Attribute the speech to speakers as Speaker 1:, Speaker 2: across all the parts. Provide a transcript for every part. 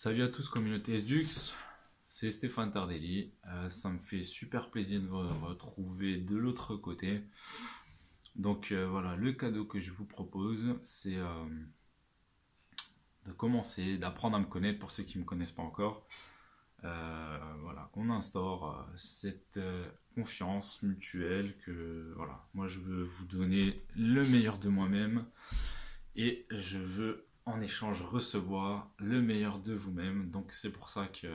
Speaker 1: Salut à tous, communauté SDUX, c'est Stéphane Tardelli. Ça me fait super plaisir de vous retrouver de l'autre côté. Donc voilà, le cadeau que je vous propose, c'est de commencer, d'apprendre à me connaître pour ceux qui ne me connaissent pas encore. Voilà, qu'on instaure cette confiance mutuelle que voilà, moi je veux vous donner le meilleur de moi-même et je veux en échange recevoir le meilleur de vous-même. Donc c'est pour ça que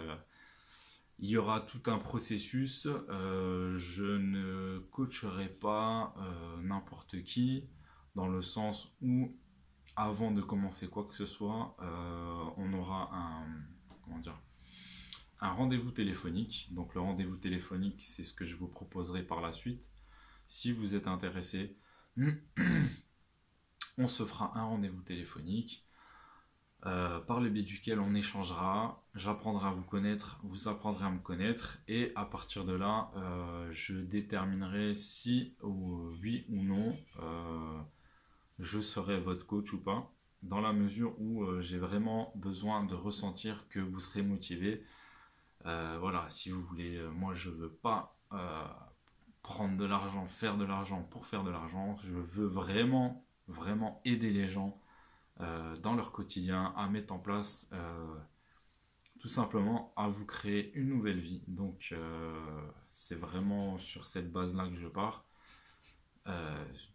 Speaker 1: il y aura tout un processus. Je ne coacherai pas n'importe qui dans le sens où avant de commencer quoi que ce soit, on aura comment dire, un rendez-vous téléphonique. Donc le rendez-vous téléphonique, c'est ce que je vous proposerai par la suite. Si vous êtes intéressé, on se fera un rendez-vous téléphonique par le biais duquel on échangera, j'apprendrai à vous connaître, vous apprendrez à me connaître, et à partir de là, je déterminerai si oui ou non je serai votre coach ou pas, dans la mesure où j'ai vraiment besoin de ressentir que vous serez motivé. Voilà, si vous voulez, moi je veux pas prendre de l'argent, faire de l'argent pour faire de l'argent, je veux vraiment, vraiment aider les gens dans leur quotidien, à mettre en place tout simplement à vous créer une nouvelle vie. Donc c'est vraiment sur cette base-là que je pars.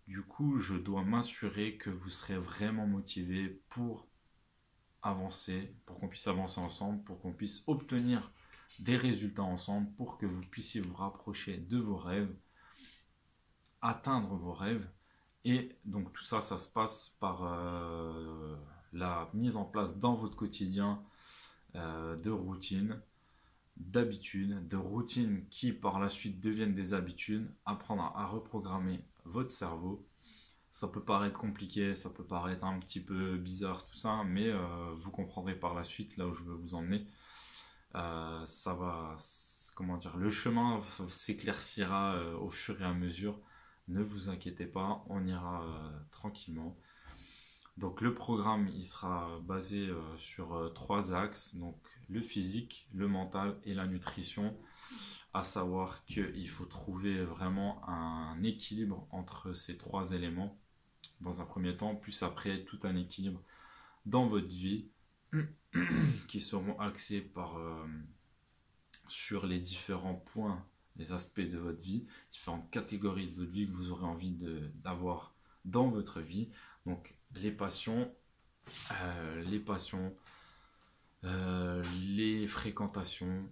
Speaker 1: Du coup, je dois m'assurer que vous serez vraiment motivé pour avancer, pour qu'on puisse avancer ensemble, pour qu'on puisse obtenir des résultats ensemble, pour que vous puissiez vous rapprocher de vos rêves, atteindre vos rêves. Et donc tout ça, ça se passe par la mise en place dans votre quotidien de routines, d'habitudes, de routines qui par la suite deviennent des habitudes, apprendre à reprogrammer votre cerveau. Ça peut paraître compliqué, ça peut paraître un petit peu bizarre tout ça, mais vous comprendrez par la suite là où je veux vous emmener. Ça va, comment dire, le chemin s'éclaircira au fur et à mesure. Ne vous inquiétez pas, on ira tranquillement. Donc le programme, il sera basé sur trois axes, donc le physique, le mental et la nutrition. À savoir qu'il faut trouver vraiment un équilibre entre ces trois éléments dans un premier temps, plus après tout un équilibre dans votre vie qui seront axés sur les différents points, les aspects de votre vie, différentes catégories de votre vie que vous aurez envie d'avoir dans votre vie. Donc les passions, les fréquentations,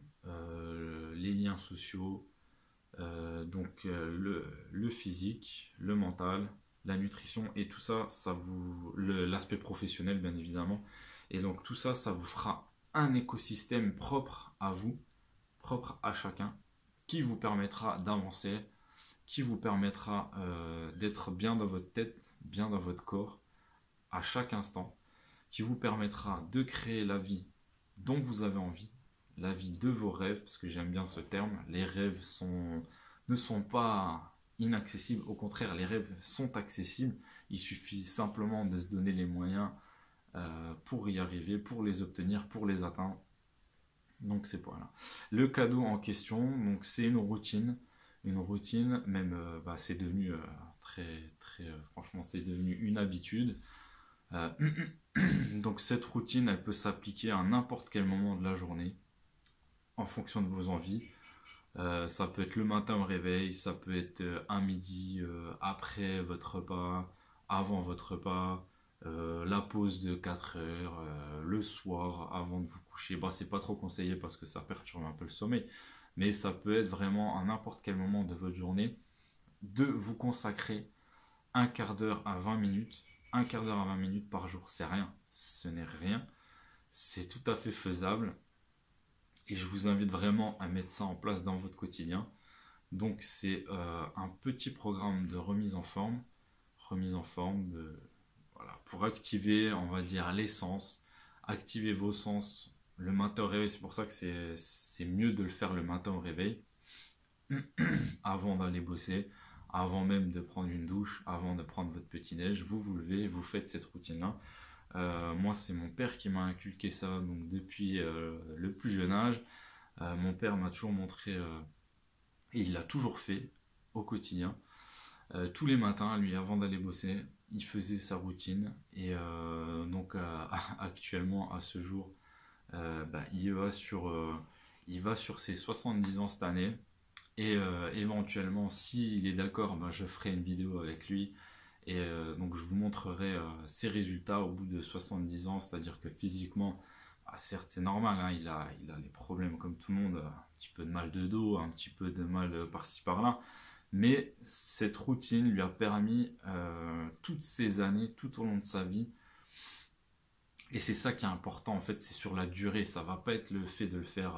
Speaker 1: les liens sociaux, le physique, le mental, la nutrition et tout ça, l'aspect professionnel bien évidemment. Et donc tout ça, ça vous fera un écosystème propre à vous, propre à chacun, qui vous permettra d'avancer, qui vous permettra d'être bien dans votre tête, bien dans votre corps, à chaque instant, qui vous permettra de créer la vie dont vous avez envie, la vie de vos rêves, parce que j'aime bien ce terme. Les rêves ne sont pas inaccessibles, au contraire, les rêves sont accessibles. Il suffit simplement de se donner les moyens pour y arriver, pour les obtenir, pour les atteindre. Donc c'est voilà. Le cadeau en question, donc c'est une routine, même c'est devenu franchement c'est devenu une habitude. Euh, donc cette routine, elle peut s'appliquer à n'importe quel moment de la journée, en fonction de vos envies. Ça peut être le matin au réveil, ça peut être un midi après votre repas, avant votre repas, la pause de 4 heures, le soir avant de vous coucher. Bah, c'est pas trop conseillé parce que ça perturbe un peu le sommeil, mais ça peut être vraiment à n'importe quel moment de votre journée de vous consacrer un quart d'heure à 20 minutes. Un quart d'heure à 20 minutes par jour, c'est rien, ce n'est rien, c'est tout à fait faisable. Et je vous invite vraiment à mettre ça en place dans votre quotidien. Donc c'est un petit programme de remise en forme voilà, pour activer, on va dire, l'essence, activer vos sens le matin au réveil. C'est pour ça que c'est mieux de le faire le matin au réveil, avant d'aller bosser, avant même de prendre une douche, avant de prendre votre petit-déj. Vous vous levez, vous faites cette routine-là. Moi, c'est mon père qui m'a inculqué ça, donc depuis le plus jeune âge. Mon père m'a toujours montré, et il l'a toujours fait au quotidien. Tous les matins, lui, avant d'aller bosser, il faisait sa routine. Et donc, actuellement, à ce jour, il va sur ses 70 ans cette année. Et éventuellement, s'il est d'accord, je ferai une vidéo avec lui. Et donc, je vous montrerai ses résultats au bout de 70 ans. C'est-à-dire que physiquement, certes, c'est normal, hein, il a les problèmes comme tout le monde. Un petit peu de mal de dos, un petit peu de mal par-ci par-là. Mais cette routine lui a permis toutes ces années, tout au long de sa vie. Et c'est ça qui est important en fait, c'est sur la durée. Ça va pas être le fait de le faire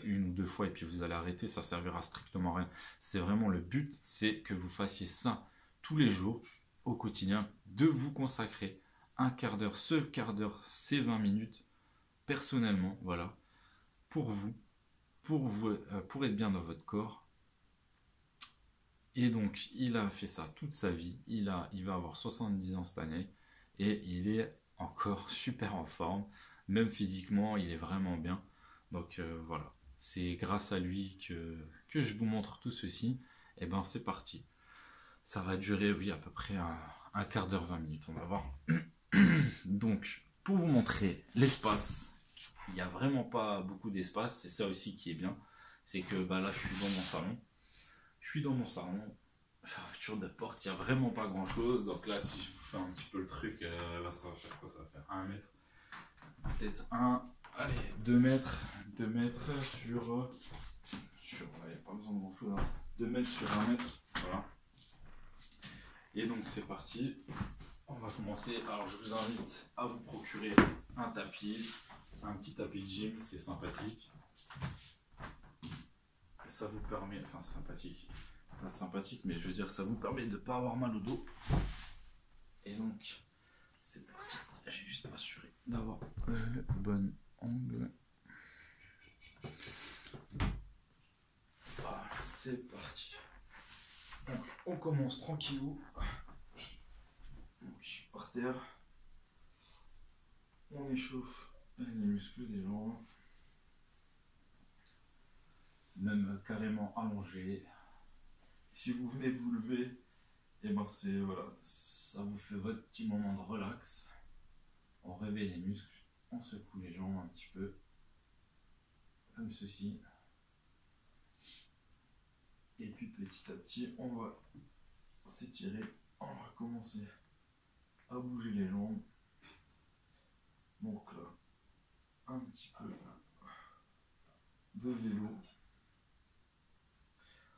Speaker 1: une ou deux fois et puis vous allez arrêter, ça servira strictement à rien. C'est vraiment le but, c'est que vous fassiez ça tous les jours, au quotidien, de vous consacrer un quart d'heure, ce quart d'heure, ces 20 minutes, personnellement, voilà, pour vous, pour être bien dans votre corps. Et donc, il a fait ça toute sa vie. Il va avoir 70 ans cette année. Et il est encore super en forme. Même physiquement, il est vraiment bien. Donc voilà. C'est grâce à lui que je vous montre tout ceci. Et ben c'est parti. Ça va durer, oui, à peu près un quart d'heure, 20 minutes. On va voir. Donc, pour vous montrer l'espace, il n'y a vraiment pas beaucoup d'espace. C'est ça aussi qui est bien. C'est que là, je suis dans mon salon. Je suis dans mon salon, fermeture de porte, il n'y a vraiment pas grand chose. Donc là, si je vous fais un petit peu le truc, là ça va faire quoi? Ça va faire 1 mètre, peut-être allez, 2 mètres, 2 mètres sur il n'y a pas besoin de grand chose, hein. 2 mètres sur 1 mètre, voilà. Et donc c'est parti, on va commencer. Alors je vous invite à vous procurer un tapis, un petit tapis de gym, c'est sympathique. Ça vous permet, enfin c'est sympathique, pas sympathique, mais je veux dire, ça vous permet de ne pas avoir mal au dos. Et donc, c'est parti. J'ai juste m'assuré d'avoir le bon angle. Voilà, c'est parti. Donc, on commence tranquillou. Donc, je suis par terre. On échauffe les muscles des jambes. Même carrément allongé. Si vous venez de vous lever, et c'est voilà, ça vous fait votre petit moment de relax. On réveille les muscles, on secoue les jambes un petit peu, comme ceci. Et puis petit à petit, on va s'étirer, on va commencer à bouger les jambes. Donc là, un petit peu de vélo.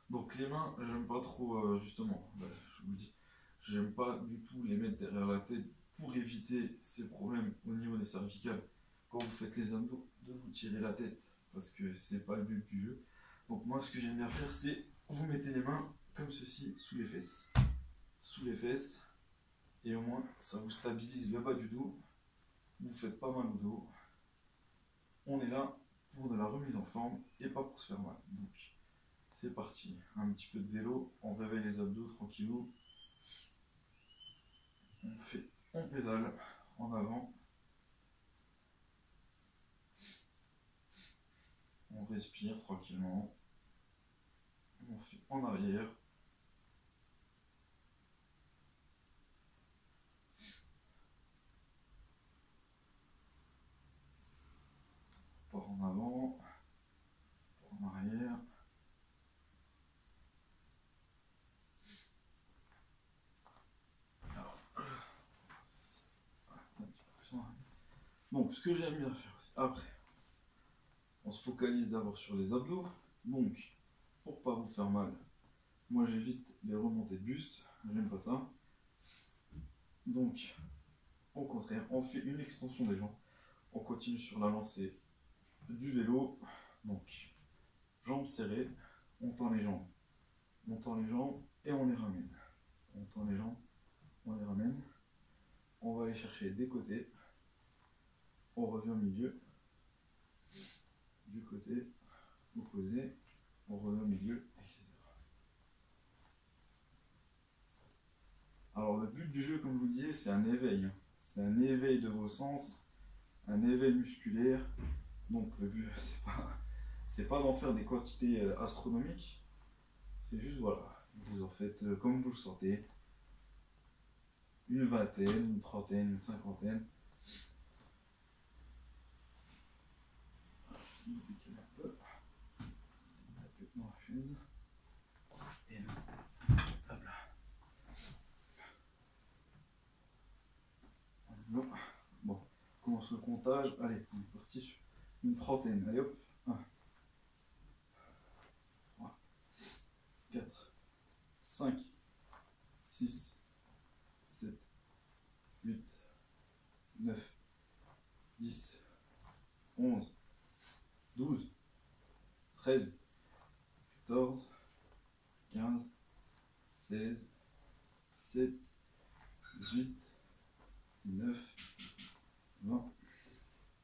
Speaker 1: Donc les mains, j'aime pas trop, justement, je vous le dis, j'aime pas du tout les mettre derrière la tête pour éviter ces problèmes au niveau des cervicales. Quand vous faites les abdos, de vous tirer la tête, parce que c'est pas le but du jeu. Donc moi, ce que j'aime bien faire, c'est vous mettez les mains comme ceci sous les fesses. Sous les fesses, et au moins ça vous stabilise le bas du dos, vous ne faites pas mal au dos. On est là pour de la remise en forme et pas pour se faire mal. Donc c'est parti, un petit peu de vélo, on réveille les abdos tranquillou. On pédale en avant. On respire tranquillement. On fait en arrière. On part en avant. En arrière. Donc, ce que j'aime bien faire aussi, après, on se focalise d'abord sur les abdos. Donc, pour pas vous faire mal, moi j'évite les remontées de buste, j'aime pas ça. Donc, au contraire, on fait une extension des jambes. On continue sur la lancée du vélo. Donc, jambes serrées, on tend les jambes. On tend les jambes et on les ramène. On tend les jambes, on les ramène. On va aller chercher des côtés. On revient au milieu. Du côté opposé, on revient au milieu, etc. Alors le but du jeu, comme je vous le disais, c'est un éveil. c'est un éveil de vos sens, un éveil musculaire. Donc le but, c'est pas d'en faire des quantités astronomiques, c'est juste voilà, vous en faites comme vous le sentez, une vingtaine, une trentaine, une cinquantaine. Je vais décaler un peu, taper dans la chaise, et hop là. Bon, on commence le comptage, allez, on est parti sur une trentaine, allez hop, 1, 3, 4, 5, 6, 7, 8, 9, 10, 11, 12, 13, 14, 15, 16, 17, 18, 19, 20,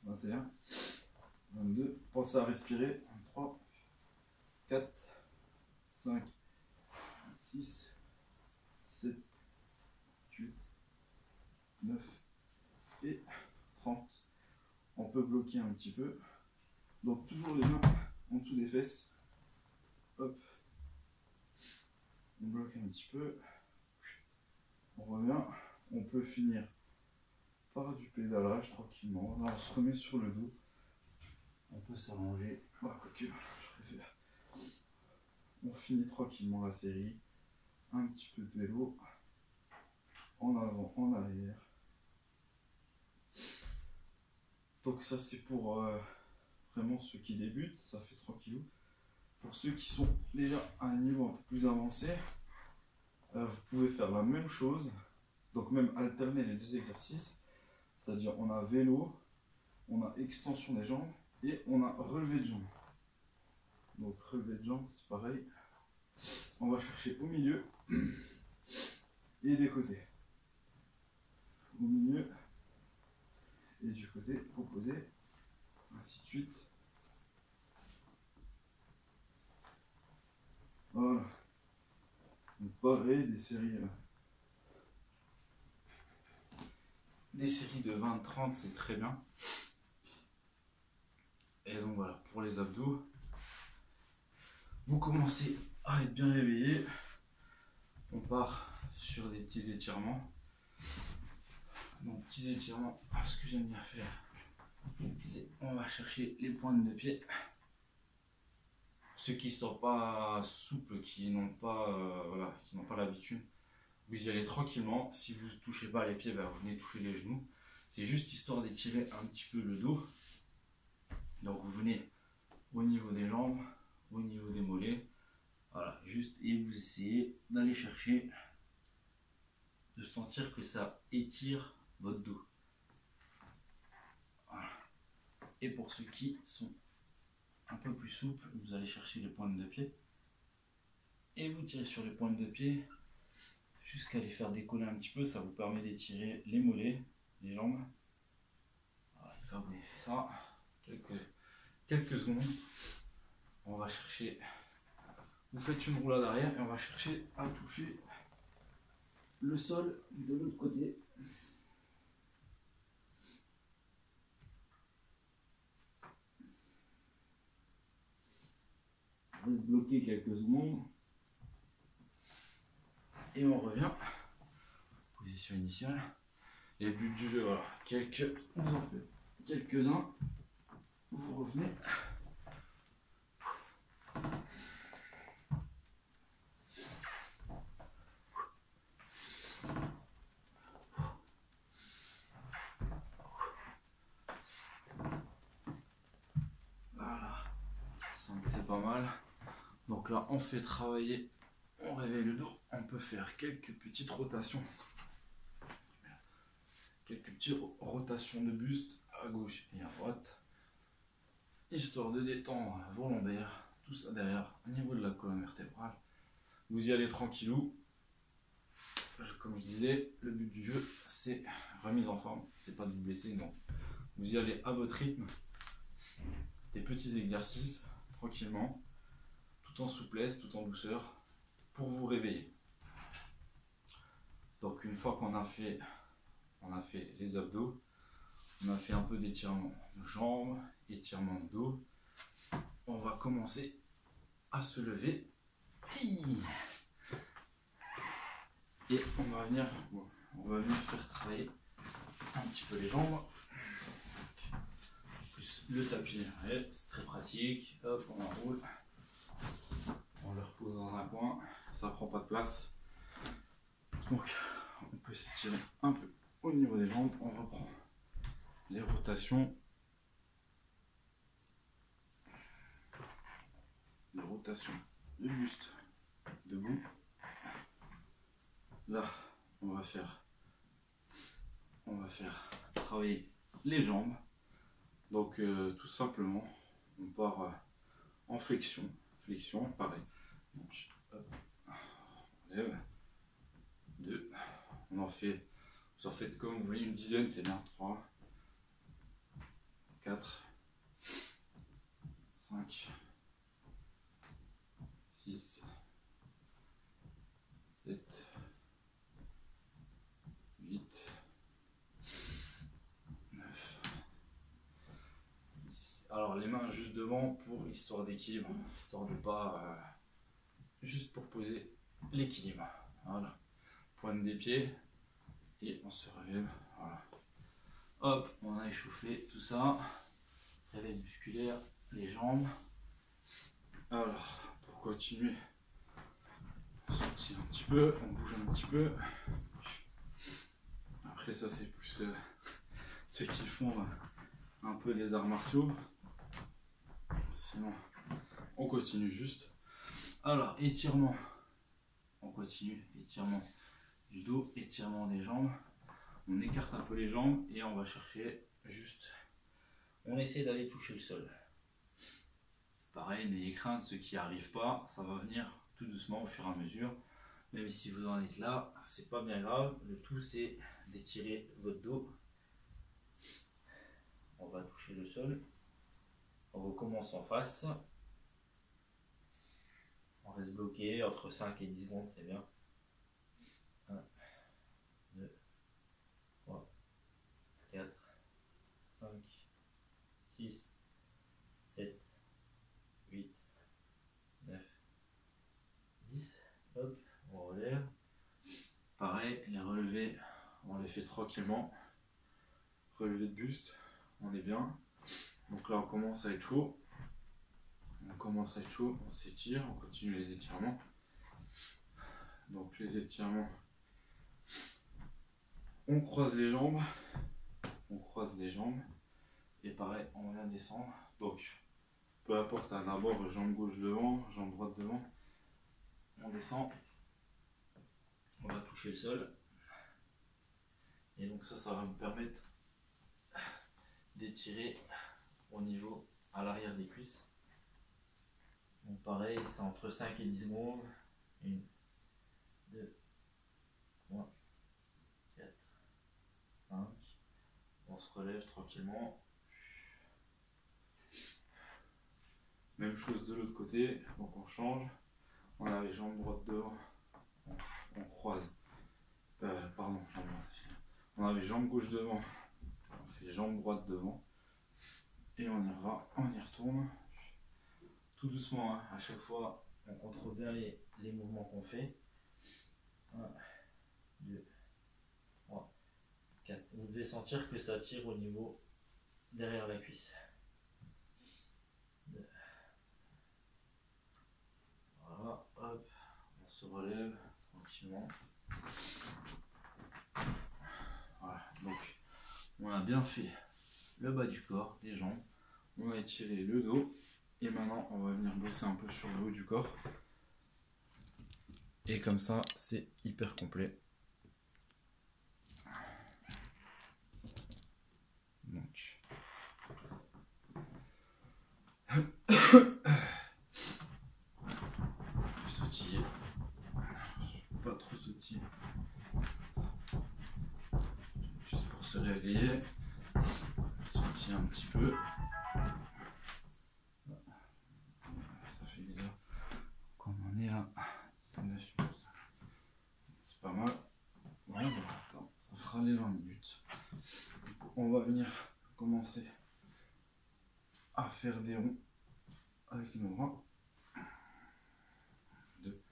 Speaker 1: 21, 22. Pensez à respirer. 3, 4, 5, 6, 7, 8, 9 et 30. On peut bloquer un petit peu. Donc toujours les mains en dessous des fesses. Hop. On bloque un petit peu. On revient. On peut finir par du pédalage tranquillement. Là on se remet sur le dos. On peut s'allonger. Quoique, je préfère. On finit tranquillement la série. Un petit peu de vélo. En avant, en arrière. Donc ça c'est pour vraiment ceux qui débutent, ça fait tranquillou. Pour ceux qui sont déjà à un niveau un peu plus avancé, vous pouvez faire la même chose. Donc même alterner les deux exercices. C'est-à-dire on a vélo, on a extension des jambes et on a relevé de jambes. Donc relevé de jambes c'est pareil. On va chercher au milieu et des côtés. Au milieu et du côté opposé, ainsi de suite. Voilà. Donc pareil, des séries de 20-30, c'est très bien. Et donc voilà, pour les abdos, vous commencez à être bien réveillé. On part sur des petits étirements. Donc petits étirements, ce que j'aime bien faire, c'est on va chercher les pointes de pied. Ceux qui ne sont pas souples, qui n'ont pas, qui n'ont pas l'habitude, vous y allez tranquillement. Si vous ne touchez pas les pieds, vous venez toucher les genoux. C'est juste histoire d'étirer un petit peu le dos. Donc vous venez au niveau des jambes, au niveau des mollets. Voilà, juste et vous essayez d'aller chercher, de sentir que ça étire votre dos. Voilà. Et pour ceux qui sont un peu plus souples, vous allez chercher les pointes de pied. Et vous tirez sur les pointes de pied jusqu'à les faire décoller un petit peu. Ça vous permet d'étirer les mollets, les jambes. Voilà, une fois que vous avez fait ça, quelques secondes, on va chercher, vous faites une roulade arrière et on va chercher à toucher le sol de l'autre côté. On va se bloquer quelques secondes et on revient. Position initiale. Et le but du jeu, voilà, vous en faites quelques-uns, vous revenez. Voilà, 5 c'est pas mal. Donc là on fait travailler, on réveille le dos, on peut faire quelques petites rotations. Quelques petites rotations de buste à gauche et à droite, histoire de détendre vos lombaires, tout ça derrière, au niveau de la colonne vertébrale. Vous y allez tranquillou. Comme je disais, le but du jeu, c'est remise en forme, c'est pas de vous blesser, donc vous y allez à votre rythme, des petits exercices, tranquillement, tout en souplesse, tout en douceur, pour vous réveiller. Donc une fois qu'on a fait on a fait les abdos, on a fait un peu d'étirement de jambes, étirement de dos. On va commencer à se lever. Et on va venir faire travailler un petit peu les jambes. Plus le tapis, ouais, c'est très pratique. Hop, on enroule. On le repose dans un coin, ça prend pas de place. Donc on peut s'étirer un peu au niveau des jambes. On reprend les rotations. Les rotations du buste debout. Là, on va faire travailler les jambes. Donc tout simplement, on part en flexion, pareil. Donc, hop, on lève, 2, vous en faites comme vous voulez, une dizaine, c'est bien, 3, 4, 5, 6, 7, 8, 9, 10. Alors les mains juste devant pour histoire d'équilibre, histoire de pas... juste pour poser l'équilibre. Voilà. Pointe des pieds et on se relève. Voilà. Hop, on a échauffé tout ça. Réveil musculaire, les jambes. Alors, pour continuer, on s'étire un petit peu, on bouge un petit peu. Après ça c'est plus ceux qui font un peu les arts martiaux. Sinon, on continue juste. Alors, étirement. On continue, étirement du dos, étirement des jambes. On écarte un peu les jambes et on va chercher juste. On essaie d'aller toucher le sol. C'est pareil, n'ayez crainte, ceux qui n'y arrivent pas, ça va venir tout doucement au fur et à mesure. Même si vous en êtes là, c'est pas bien grave. Le tout c'est d'étirer votre dos. On va toucher le sol. On recommence en face. On reste bloqué entre 5 et 10 secondes, c'est bien. 1, 2, 3, 4, 5, 6, 7, 8, 9, 10. Hop, on relève. Pareil, les relevés, on les fait tranquillement. Relevé de buste, on est bien. Donc là, on commence à être chaud. On s'étire, on continue les étirements. Donc les étirements, on croise les jambes, et pareil, on vient descendre. Donc, peu importe, d'abord jambe gauche devant, jambe droite devant, on descend, on va toucher le sol, et donc ça va me permettre d'étirer au niveau à l'arrière des cuisses. Donc pareil, c'est entre 5 et 10 secondes. 1, 2, 3, 4, 5. On se relève tranquillement. Même chose de l'autre côté, donc on change. On a les jambes droites devant. On croise. Pardon, jambes droites. On a les jambes gauche devant. On fait jambes droite devant. Et on y va, on y retourne. Tout doucement, hein. À chaque fois, on contrôle bien les mouvements qu'on fait. 1, 2, 3, 4. Vous devez sentir que ça tire au niveau derrière la cuisse. 2. Voilà, hop, on se relève tranquillement. Voilà, donc on a bien fait le bas du corps, les jambes. On a étiré le dos. Et maintenant, on va venir bosser un peu sur le haut du corps. Et comme ça, c'est hyper complet. Donc. Sautiller. Pas trop sautiller. Juste pour se réveiller. Sautiller un petit peu. Ça fait déjà qu'on en est à 9 minutes. C'est pas mal. Bon, attends, ça fera les 20 minutes. on va venir commencer à faire des ronds avec nos bras. 2,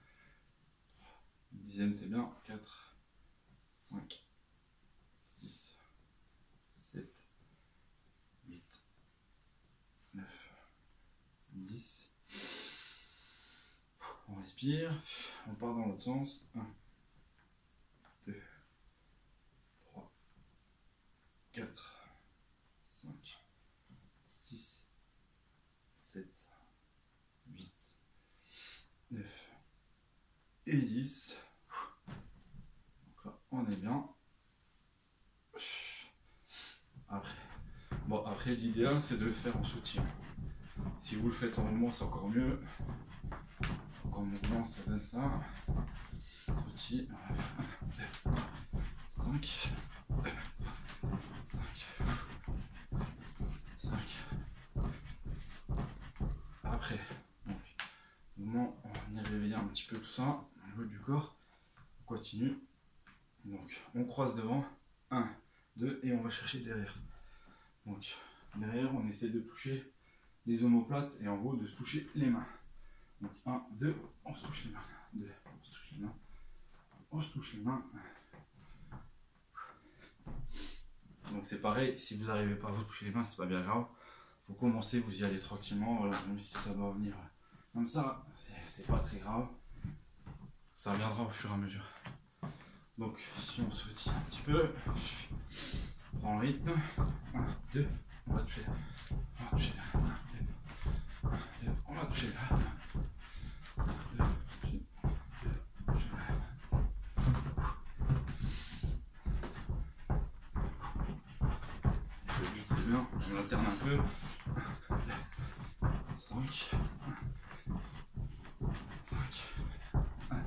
Speaker 1: 3, une dizaine c'est bien, 4, 5, 6, 7, 8, 9, 10. On respire, on part dans l'autre sens. 1, 2, 3, 4, 5, 6, 7, 8, 9 et 10. Donc là, on est bien. Après l'idéal c'est de le faire en soutien. Si vous le faites en mouvement, c'est encore mieux. Donc en mouvement, ça donne ça. Petit. 5. 5. Après, donc, mouvement, on est réveillé un petit peu tout ça au niveau du corps. On continue. Donc, on croise devant. 1, 2, et on va chercher derrière. Donc, derrière, on essaie de toucher les omoplates et en gros de se toucher les mains. Donc 1, 2, on se touche les mains. 2, on se touche les mains. On se touche les mains. Donc c'est pareil, si vous n'arrivez pas à vous toucher les mains, c'est pas bien grave. Faut commencer, vous y allez tranquillement, voilà, même si ça doit venir comme ça, c'est pas très grave. Ça viendra au fur et à mesure. Donc si on se tient un petit peu, on prend le rythme. 1, 2, on va toucher là. On va toucher là. 1, 2, on va toucher là. 2, toucher là. C'est bien, on alterne un peu. 5, 5, 1,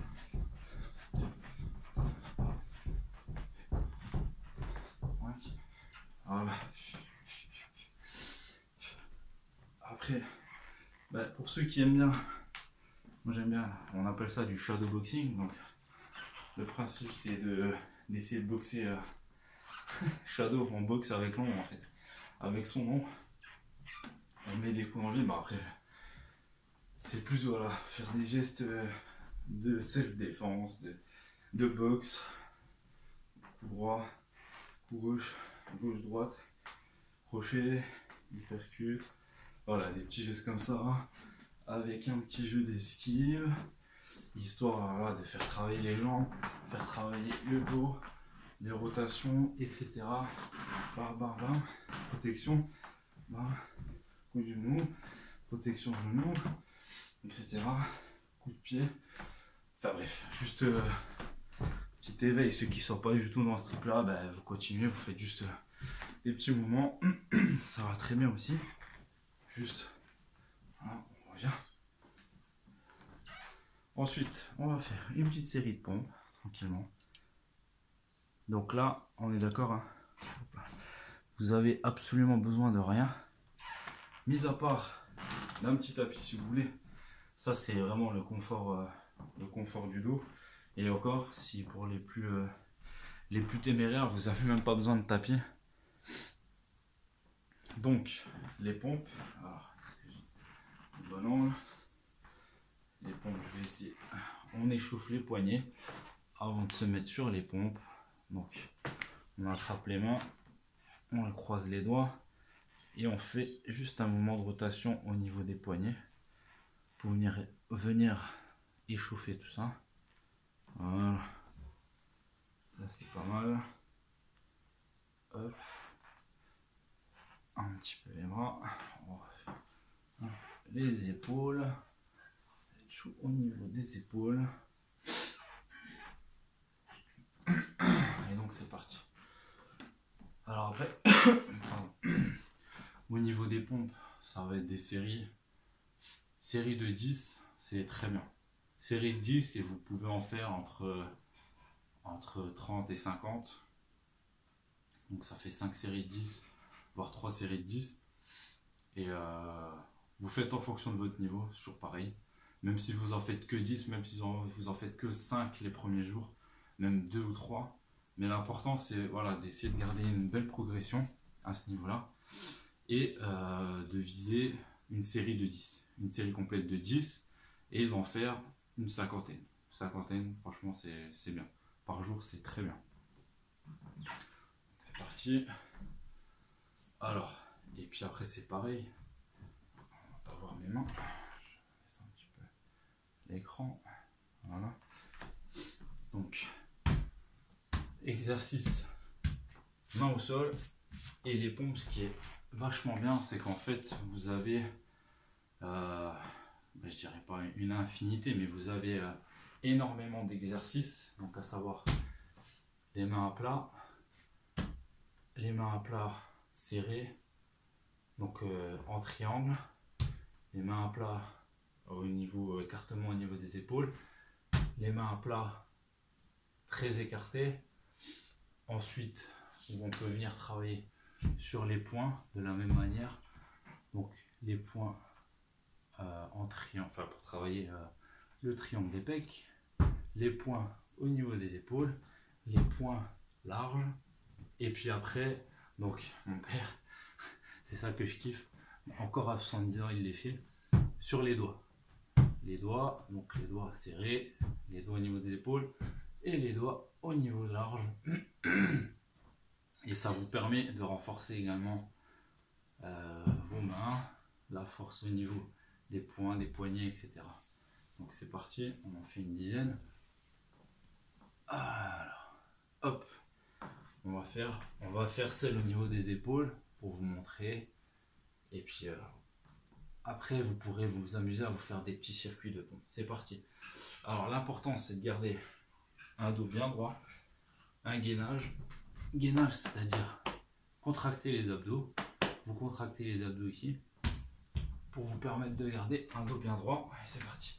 Speaker 1: 2, 5. Voilà. Après, pour ceux qui aiment bien, moi j'aime bien, on appelle ça du shadow boxing. Donc le principe c'est d'essayer de boxer shadow, on boxe avec l'ombre en fait, avec son ombre. On met des coups dans le vide, après c'est plus voilà, faire des gestes de self-défense, de boxe, coup droit, coup gauche, gauche-droite, crochet, hypercute, voilà, des petits gestes comme ça, avec un petit jeu d'esquive, histoire voilà, de faire travailler les jambes, faire travailler le dos, les rotations, etc. Barre, protection, coup de genou, protection genou, etc. Coup de pied. Enfin bref, juste petit éveil. Ceux qui ne sont pas du tout dans ce trip là, vous continuez, vous faites juste des petits mouvements. Ça va très bien aussi. Juste, voilà, on revient. Ensuite, on va faire une petite série de pompes, tranquillement. Donc là, on est d'accord, hein. Vous avez absolument besoin de rien. Mis à part d'un petit tapis si vous voulez. Ça c'est vraiment le confort du dos. Et encore, si pour les plus téméraires, vous n'avez même pas besoin de tapis. Donc, les pompes. Alors, le bon angle. Les pompes, je vais essayer. On échauffe les poignets avant de se mettre sur les pompes. Donc, on attrape les mains, on croise les doigts et on fait juste un mouvement de rotation au niveau des poignets pour venir échauffer tout ça. Voilà, ça c'est pas mal. Hop, un petit peu les bras, on va faire les épaules, chaud au niveau des épaules. Et donc c'est parti. Alors après, au niveau des pompes, ça va être des séries. Série de 10, c'est très bien. Série de 10 et vous pouvez en faire entre 30 et 50. Donc ça fait 5 séries de 10, voire 3 séries de 10. Et vous faites en fonction de votre niveau, toujours pareil. Même si vous en faites que 10, même si vous en faites que 5 les premiers jours, même 2 ou 3. Mais l'important c'est voilà, d'essayer de garder une belle progression. à ce niveau-là. Et de viser une série de 10, une série complète de 10 et d'en faire une cinquantaine. Cinquantaine, franchement, c'est bien. Par jour, c'est très bien. C'est parti. Alors, et puis après, c'est pareil. On va pas voir mes mains. Je laisse un petit peu l'écran. Voilà. Donc, exercice main au sol et les pompes. Ce qui est vachement bien, c'est qu'en fait, vous avez, je dirais pas une infinité, mais vous avez énormément d'exercices. Donc, à savoir les mains à plat serrées, donc en triangle, les mains à plat au niveau écartement au niveau des épaules, les mains à plat très écartées. Ensuite, on peut venir travailler sur les points de la même manière. Donc les points en triangle, enfin pour travailler le triangle des pecs, les points au niveau des épaules, les points larges. Et puis après, donc mon père, c'est ça que je kiffe, encore à 70 ans il les fait, sur les doigts. Les doigts, donc les doigts serrés, les doigts au niveau des épaules et les doigts au niveau large. Et ça vous permet de renforcer également vos mains, la force au niveau des poings, des poignets, etc. Donc c'est parti, on en fait une dizaine. Alors, hop, on va faire celle au niveau des épaules pour vous montrer. Et puis après, vous pourrez vous amuser à vous faire des petits circuits de pompe. C'est parti. Alors l'important, c'est de garder un dos bien droit, un gainage. Gainage, c'est-à-dire contracter les abdos. Vous contractez les abdos ici pour vous permettre de garder un dos bien droit. Allez, c'est parti.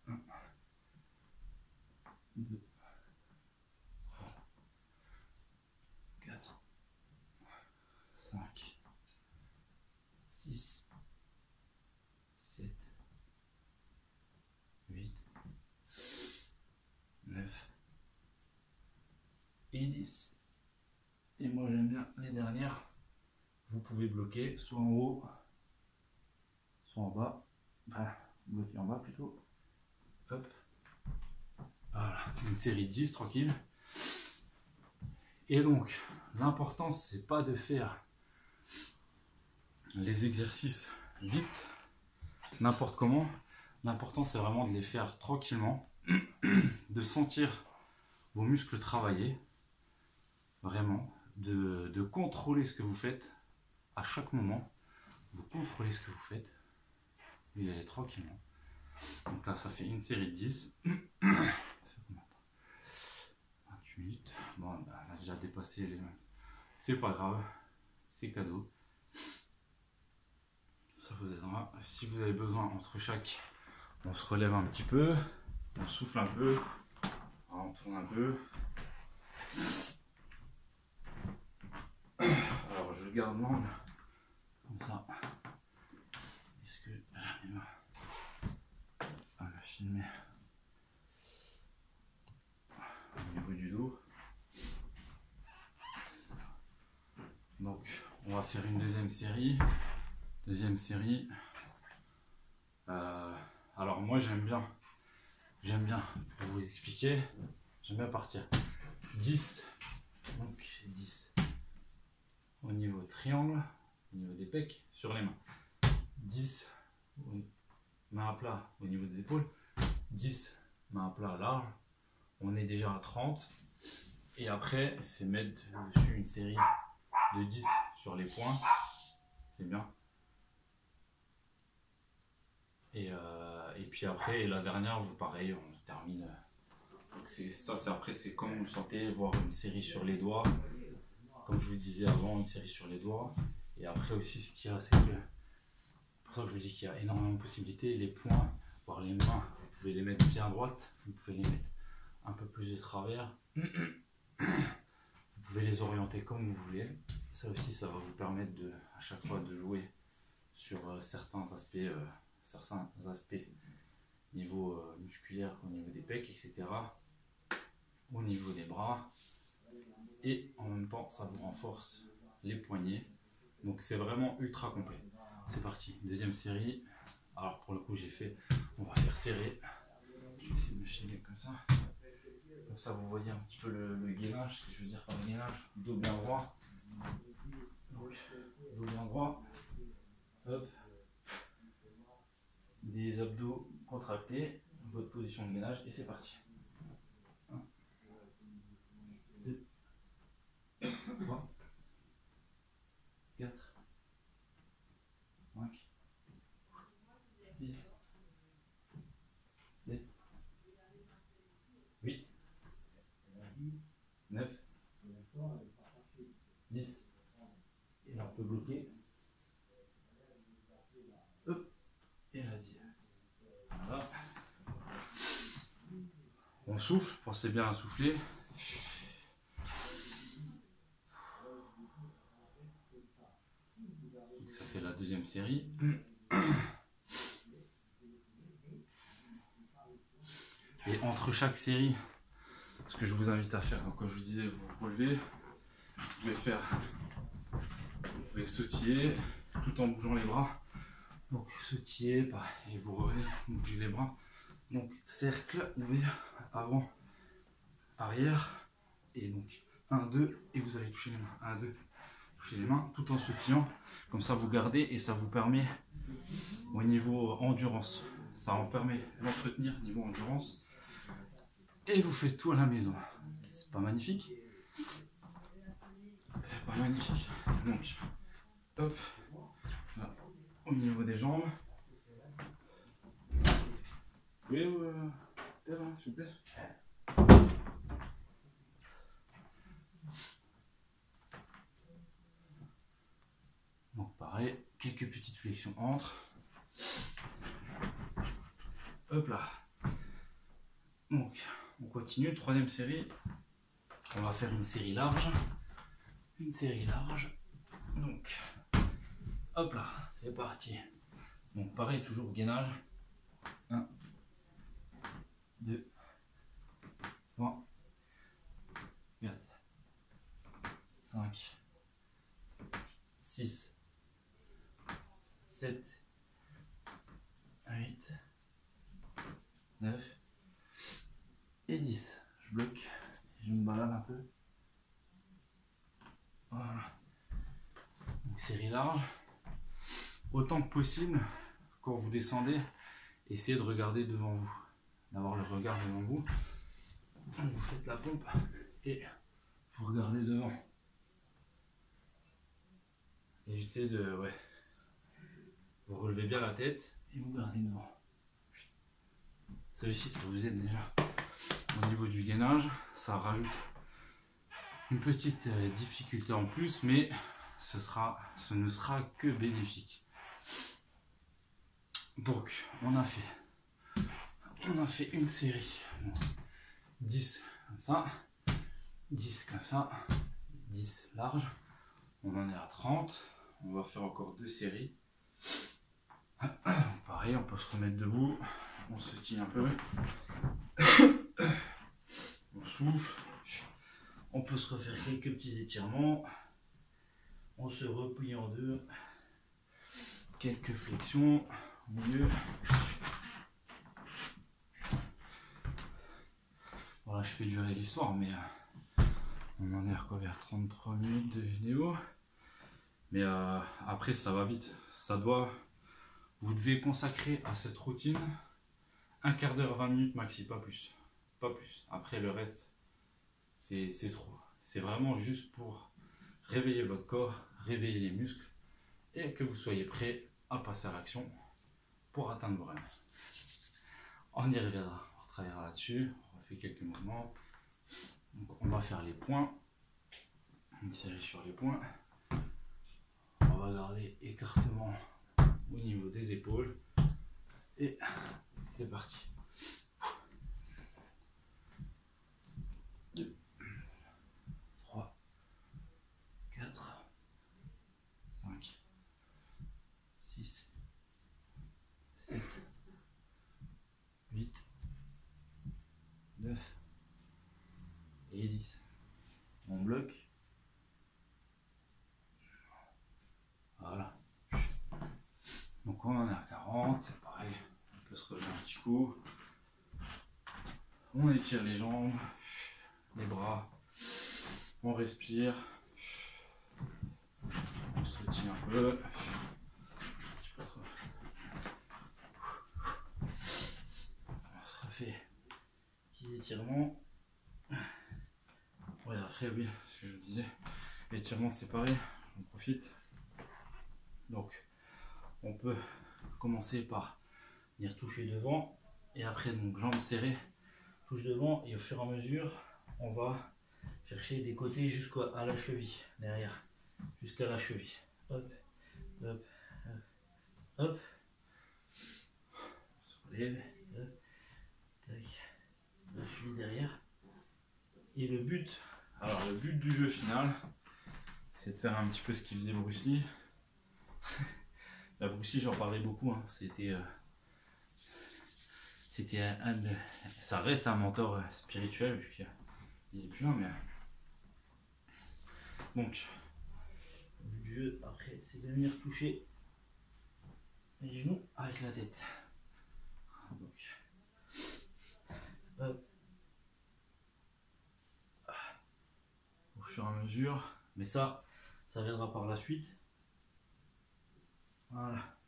Speaker 1: 1, 2, 3, 4, 5, 6, 7, 8, 9 et 10. Et moi j'aime bien les dernières. Vous pouvez bloquer soit en haut, soit en bas. Enfin, bloquer en bas plutôt. Hop. Voilà, une série de 10 tranquille. Et donc, l'important c'est pas de faire les exercices vite, n'importe comment. L'important c'est vraiment de les faire tranquillement, de sentir vos muscles travailler, vraiment, de contrôler ce que vous faites à chaque moment. Vous contrôlez ce que vous faites, vous y allez tranquillement. Donc là ça fait une série de 10. 28. Bon, on a déjà dépassé les... C'est pas grave, c'est cadeau. Ça vous aidera. Si vous avez besoin entre chaque, on se relève un petit peu, on souffle un peu, on tourne un peu. Alors je garde l'angle comme ça. Est-ce que j'arrive à me filmer au niveau du dos? Donc on va faire une deuxième série. Alors moi j'aime bien pour vous expliquer, j'aime bien partir 10, donc 10 au niveau triangle, au niveau des pecs, sur les mains, 10 main à plat au niveau des épaules, 10 main à plat large, on est déjà à 30, et après c'est mettre dessus une série de 10 sur les poings, c'est bien. Et puis après, la dernière, pareil, on termine. Donc ça, c'est après, c'est comme vous le sentez, voir une série sur les doigts. Comme je vous disais avant, une série sur les doigts. Et après aussi, ce qu'il y a, c'est que, pour ça que je vous dis qu'il y a énormément de possibilités. Les poings, voire les mains, vous pouvez les mettre bien droites, vous pouvez les mettre un peu plus de travers. Vous pouvez les orienter comme vous voulez. Ça aussi, ça va vous permettre à chaque fois de jouer sur certains aspects niveau musculaire, au niveau des pecs, etc., au niveau des bras, et en même temps ça vous renforce les poignets. Donc c'est vraiment ultra complet. C'est parti, deuxième série. Alors pour le coup on va faire serrer. Je vais essayer de me filer comme ça. Comme ça vous voyez un petit peu le gainage, ce que je veux dire par le gainage. Dos bien droit. Donc, dos bien droit. Hop. Des abdos contractés. Votre position de gainage et c'est parti. 1, 2, 3, 4, 5, 6, 7, 8, 9, 10. Et là on peut bloquer. Hop. Et là 10. Voilà. On souffle, pensez bien à souffler. Donc ça fait la deuxième série. Et entre chaque série, ce que je vous invite à faire, donc comme je vous disais, vous vous relevez, vous pouvez sautiller tout en bougeant les bras. Donc sautiller, et vous revenez, vous bougez les bras. Donc cercle ouvert, avant, arrière, et donc 1, 2, et vous allez toucher les mains. 1, 2, toucher les mains tout en sautillant. Comme ça vous gardez et ça vous permet au niveau endurance. Ça en permet d'entretenir niveau endurance. Et vous faites tout à la maison. C'est pas magnifique? C'est pas magnifique. Donc, hop, là, au niveau des jambes. Oui, t'es là, super. Donc pareil, quelques petites flexions entre. Hop là. Donc, on continue, troisième série. On va faire une série large. Une série large. Donc, hop là, c'est parti. Donc pareil, toujours gainage. 1, 2, 3, 4, 5, 6, 7, 8, 9 et 10. Je bloque, je me balade un peu. Voilà. Donc série large. Autant que possible, quand vous descendez, essayez de regarder devant vous. D'avoir le regard devant vous. Vous faites la pompe et vous regardez devant. Évitez de... Ouais. Vous relevez bien la tête et vous gardez devant. Celui-ci, ça vous aide déjà. Au niveau du gainage, ça rajoute une petite difficulté en plus, mais ce ne sera que bénéfique. Donc, on a fait une série. 10 comme ça, 10 comme ça, 10 large. On en est à 30. On va faire encore 2 séries. Pareil, on peut se remettre debout. On se tient un peu. On souffle. On peut se refaire quelques petits étirements. On se replie en deux. Quelques flexions au milieu. Voilà, je fais durer l'histoire, mais on en est à quoi, vers 33 minutes de vidéo. Mais après, ça va vite. Vous devez consacrer à cette routine un quart d'heure, 20 minutes maxi, pas plus. Pas plus. Après, le reste, c'est trop. C'est vraiment juste pour réveiller votre corps, réveiller les muscles et que vous soyez prêt à passer à l'action pour atteindre vos rêves. On y reviendra, on travaillera là-dessus, on refait quelques mouvements. Donc on va faire les points, une série sur les points. On va garder écartement au niveau des épaules et c'est parti. 2, 3, 4, 5, 6, 7, 8, 9 et 10. On bloque. on en est à 40, c'est pareil, on peut se relever un petit coup. On étire les jambes, les bras, on respire, on se tient un peu. On se refait petit étirement. Ouais, après oui, ce que je disais, l'étirement c'est pareil, on profite. Donc on peut commencer par venir toucher devant et après donc jambes serrées, touche devant et au fur et à mesure on va chercher des côtés jusqu'à la cheville, derrière, jusqu'à la cheville. Hop, hop, hop, hop. On se relève, hop, tac, la cheville derrière. Et le but du jeu final, c'est de faire un petit peu ce qu'il faisait Bruce Lee. La Bruce Lee, j'en parlais beaucoup, hein. Ça reste un mentor spirituel vu qu'il est plus là, mais donc le but du jeu après c'est de venir toucher les genoux avec la tête. Donc hop. Au fur et à mesure, mais ça viendra par la suite. Voilà,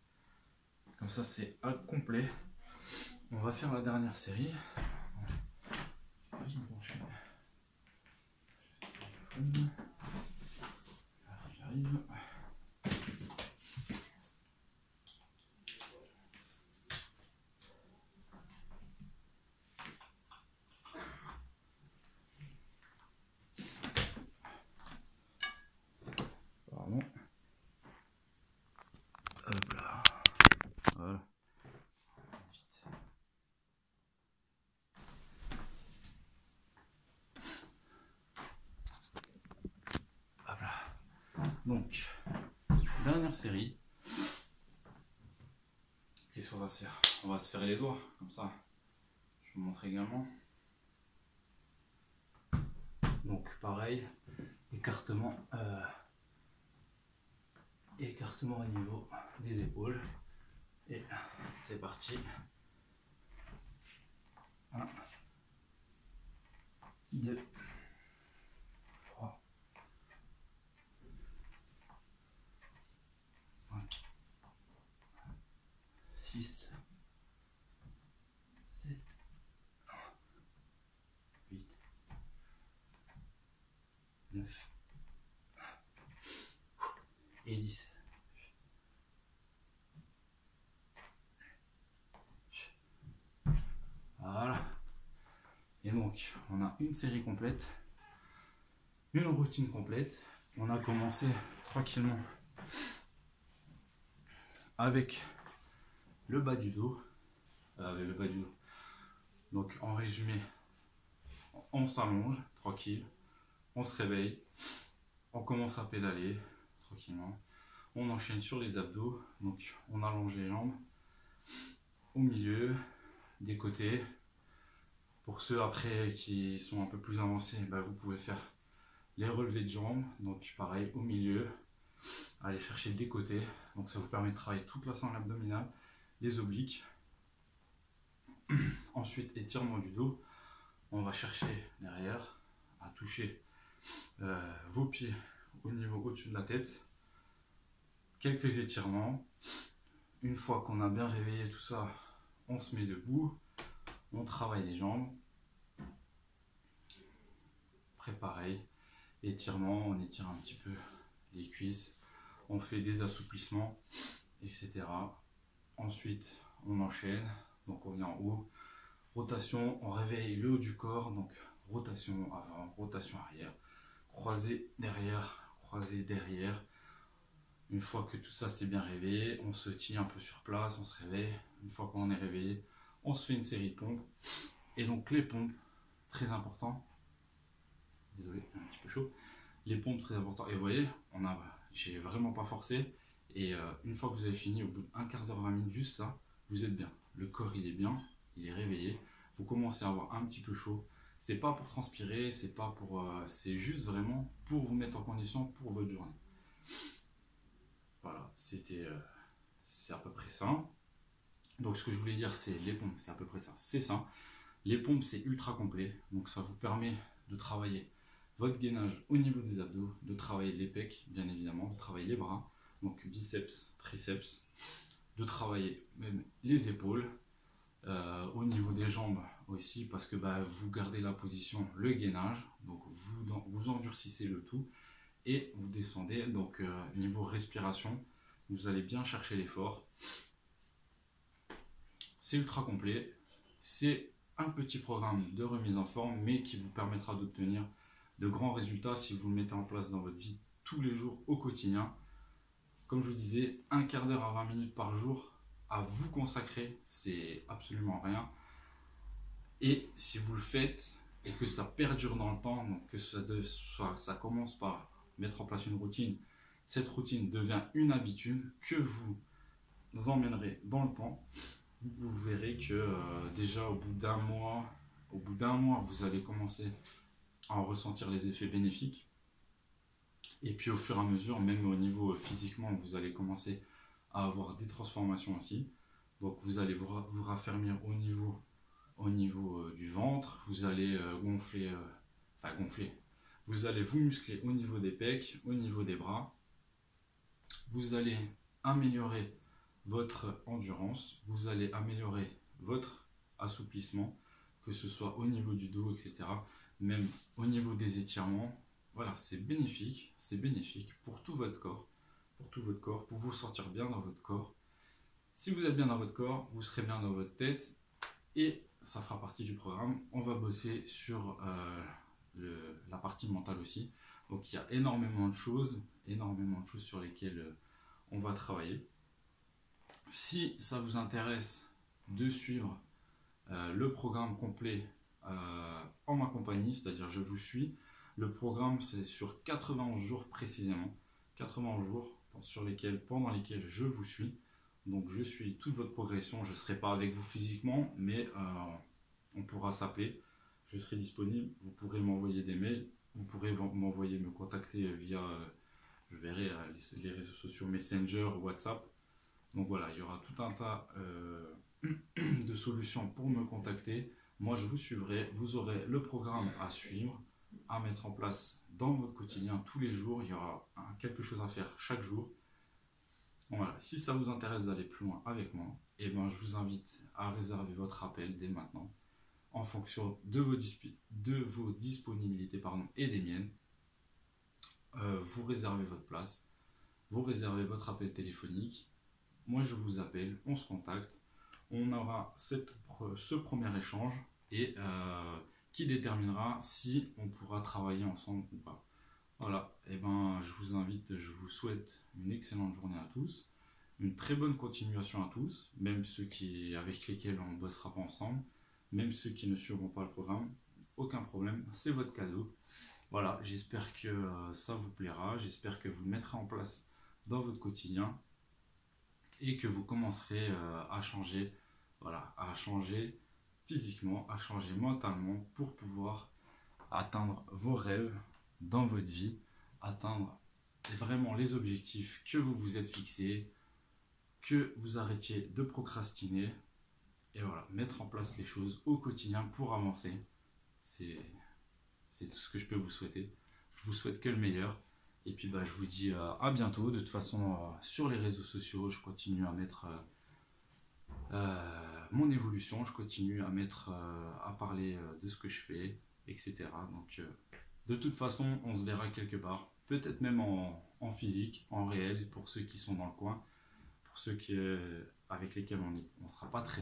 Speaker 1: comme ça c'est complet. On va faire la dernière série. J'arrive. Pardon. Hop là. Voilà. Hop là. Donc, dernière série. Qu'est-ce qu'on va se faire? On va se faire les doigts, comme ça. Je vous montre également. Donc pareil, écartement au niveau des épaules. Et c'est parti. 1, 2, 3, 5, 6, 7, 8, 9 et 10. Voilà. Et donc, on a une série complète, une routine complète. On a commencé tranquillement avec le bas du dos. Donc, en résumé, on s'allonge tranquille, on se réveille, on commence à pédaler tranquillement. On enchaîne sur les abdos, donc on allonge les jambes au milieu, des côtés. Pour ceux après qui sont un peu plus avancés, vous pouvez faire les relevés de jambes, donc pareil au milieu, aller chercher des côtés, donc ça vous permet de travailler toute la sangle abdominale, les obliques. Ensuite étirement du dos, on va chercher derrière à toucher vos pieds au niveau au-dessus de la tête, quelques étirements. Une fois qu'on a bien réveillé tout ça, on se met debout, on travaille les jambes. Après pareil, étirement, on étire un petit peu les cuisses, on fait des assouplissements, etc. Ensuite, on enchaîne, donc on vient en haut, rotation, on réveille le haut du corps, donc rotation avant, rotation arrière, croisé derrière, croisé derrière. Une fois que tout ça c'est bien réveillé, on se tient un peu sur place, on se réveille. Une fois qu'on est réveillé, on se fait une série de pompes. Et donc les pompes, très important. Désolé, un petit peu chaud. Les pompes, très important. Et vous voyez, j'ai vraiment pas forcé. Et une fois que vous avez fini, au bout d'un quart d'heure, 20 minutes, juste ça, vous êtes bien. Le corps il est bien, il est réveillé. Vous commencez à avoir un petit peu chaud. C'est pas pour transpirer, c'est pas pour, c'est juste vraiment pour vous mettre en condition pour votre journée. Voilà, c'était c'est à peu près ça. Donc ce que je voulais dire, c'est les pompes, c'est à peu près ça. C'est ça. Les pompes, c'est ultra complet. Donc ça vous permet de travailler votre gainage au niveau des abdos, de travailler les pecs, bien évidemment, de travailler les bras, donc biceps, triceps, de travailler même les épaules, au niveau des jambes aussi, parce que vous gardez la position, le gainage, donc vous endurcissez le tout et vous descendez. Donc niveau respiration, vous allez bien chercher l'effort. C'est ultra complet, c'est un petit programme de remise en forme, mais qui vous permettra d'obtenir de grands résultats si vous le mettez en place dans votre vie tous les jours au quotidien. Comme je vous disais, un quart d'heure à 20 minutes par jour à vous consacrer, c'est absolument rien. Et si vous le faites et que ça perdure dans le temps, donc que ça commence par mettre en place une routine, cette routine devient une habitude que vous emmènerez dans le temps, vous verrez que déjà au bout d'un mois, vous allez commencer à en ressentir les effets bénéfiques. Et puis au fur et à mesure, même au niveau physiquement, vous allez commencer à avoir des transformations aussi. Donc vous allez vous raffermir au niveau du ventre, vous allez gonfler, vous allez vous muscler au niveau des pecs, au niveau des bras, vous allez améliorer votre endurance, vous allez améliorer votre assouplissement, que ce soit au niveau du dos, etc., même au niveau des étirements. Voilà, c'est bénéfique pour tout votre corps, pour vous sentir bien dans votre corps. Si vous êtes bien dans votre corps, vous serez bien dans votre tête, et ça fera partie du programme. On va bosser sur la partie mentale aussi. Donc il y a énormément de choses sur lesquelles on va travailler. Si ça vous intéresse de suivre le programme complet en ma compagnie, c'est-à-dire je vous suis, le programme c'est sur 91 jours précisément, 91 jours pendant lesquels je vous suis. Donc je suis toute votre progression, je ne serai pas avec vous physiquement, mais on pourra s'appeler, je serai disponible, vous pourrez m'envoyer des mails, vous pourrez me contacter via, je verrai, les réseaux sociaux Messenger, WhatsApp. Donc voilà, il y aura tout un tas de solutions pour me contacter. Moi je vous suivrai, vous aurez le programme à suivre, à mettre en place dans votre quotidien tous les jours. Il y aura quelque chose à faire chaque jour. Voilà, si ça vous intéresse d'aller plus loin avec moi, je vous invite à réserver votre appel dès maintenant, en fonction de vos disponibilités et des miennes. Vous réservez votre place, vous réservez votre appel téléphonique. Moi je vous appelle, on se contacte, on aura ce premier échange et qui déterminera si on pourra travailler ensemble ou pas. Voilà, je vous invite, je vous souhaite une excellente journée à tous, une très bonne continuation à tous, même ceux avec lesquels on ne bossera pas ensemble, même ceux qui ne suivront pas le programme, aucun problème, c'est votre cadeau. Voilà, j'espère que ça vous plaira, j'espère que vous le mettrez en place dans votre quotidien et que vous commencerez à changer, voilà, à changer physiquement, à changer mentalement pour pouvoir atteindre vos rêves dans votre vie, atteindre vraiment les objectifs que vous vous êtes fixés, que vous arrêtiez de procrastiner et voilà, mettre en place les choses au quotidien pour avancer. C'est tout ce que je peux vous souhaiter. Je vous souhaite que le meilleur. Et puis je vous dis à bientôt. De toute façon, sur les réseaux sociaux, je continue à mettre mon évolution, je continue à parler de ce que je fais, etc. Donc de toute façon, on se verra quelque part, peut-être même en physique, en réel, pour ceux qui sont dans le coin, pour ceux avec lesquels on ne sera pas très